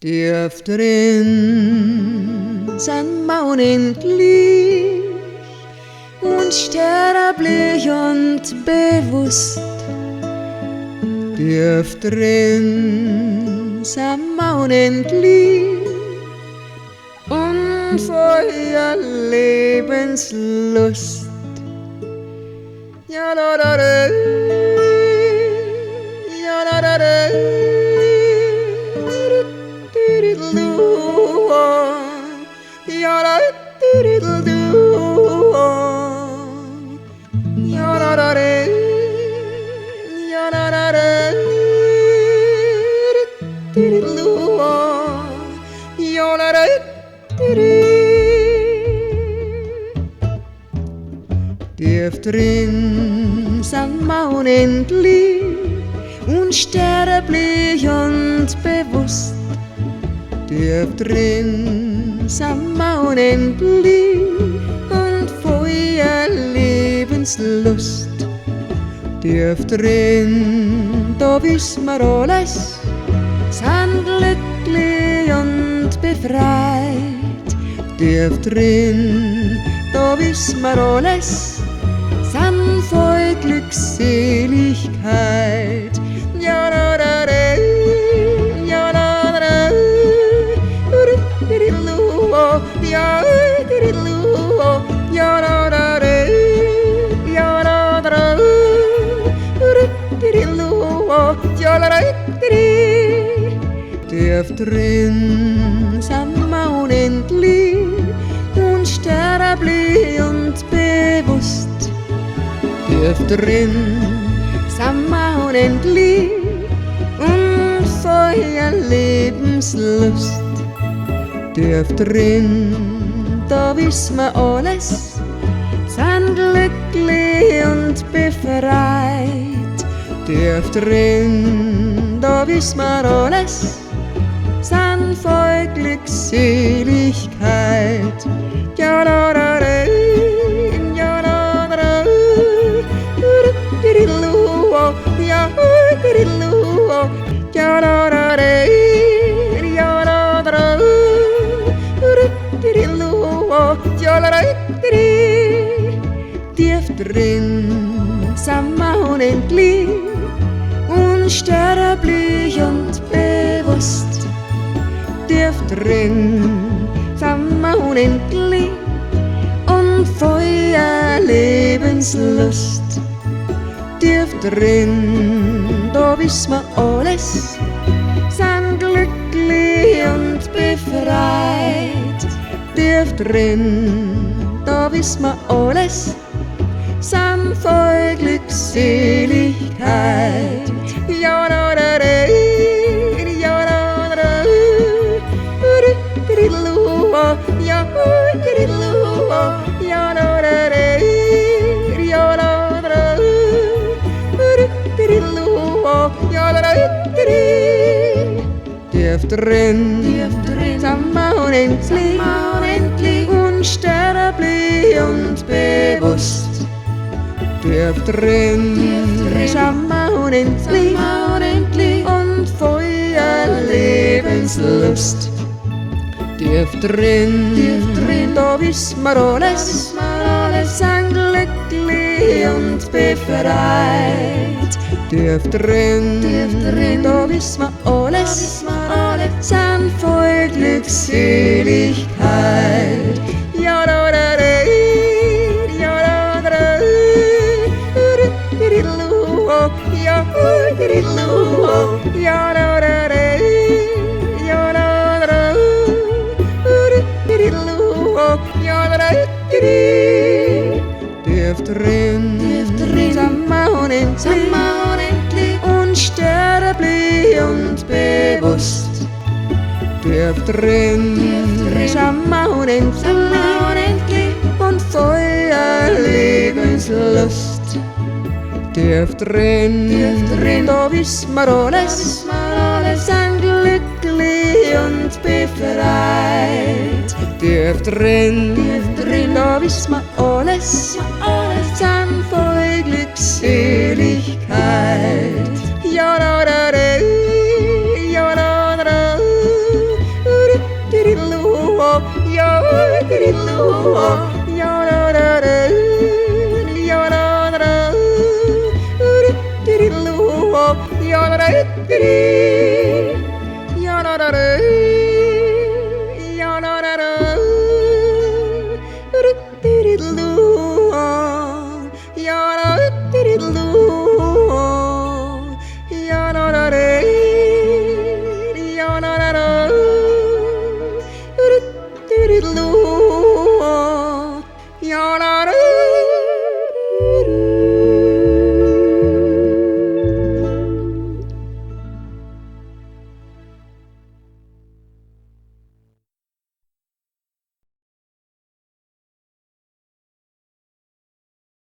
Tief drin sind wir unendlich und sterblich und bewusst. Tief drin sind wir unendlich und voller Lebenslust. Ja, da, da, da, ja, da, da, da. Tief drin sind wir unendlich, unsterblich und bewusst. Tief drin sind wir unendlich und voller Lebenslust. Tief drin, da wissen wir alles, sind glücklich und befreit. Tief drin, da wissen wir alles, sind voll Glückseligkeit. Ja, da, da, da, ja, da, da, da, ja, ja, da, da, da, ja, da, da, da, ja, da, da, tief drin sind wir unendlich, unsterblich und bewusst. Tief drin sind wir unendlich und voller Lebenslust. Tief drin, da wissen wir alles, sind glücklich und befreit. Tief drin, da wissen wir alles, sind voll Glückseligkeit. Ja, da, da, da, ja, da, da, da, ja, ja, da, da, da, ja, da, da, da, ja, da, da, tief drin sind wir unendlich, unsterblich und bewusst. Tief drin sind wir unendlich und voller Lebenslust. Tief drin, da wissen wir alles, sind glücklich und befreit. Tief drin, da wissen wir alles, sind voll Glückseligkeit. Ja, da, da, da, ja, da, da, ja, ja, da, da, da, ja, da, da, ja, da, da, tief drin sind wir unendlich, unsterblich und bewusst. Tief drin sind wir unendlich und voller Lebenslust. Tief drin, da wissen wir alles, sind glücklich und befreit. Tief drin, da wissen wir alles, sind voll Glückseligkeit. Ja, da, da, da, ja, da, da, ja, ja, da, da, da, ja, da, da, ja, da, da, tief drin sind wir unendlich, unsterblich und bewusst. Tief drin sind wir unendlich und voller Lebenslust. Tief drin, da wissen wir alles, sind glücklich und befreit. Tief drin, da wissen wir alles, sind voll Glückseligkeit. Ja, da, da, da, ja, da, da, Yada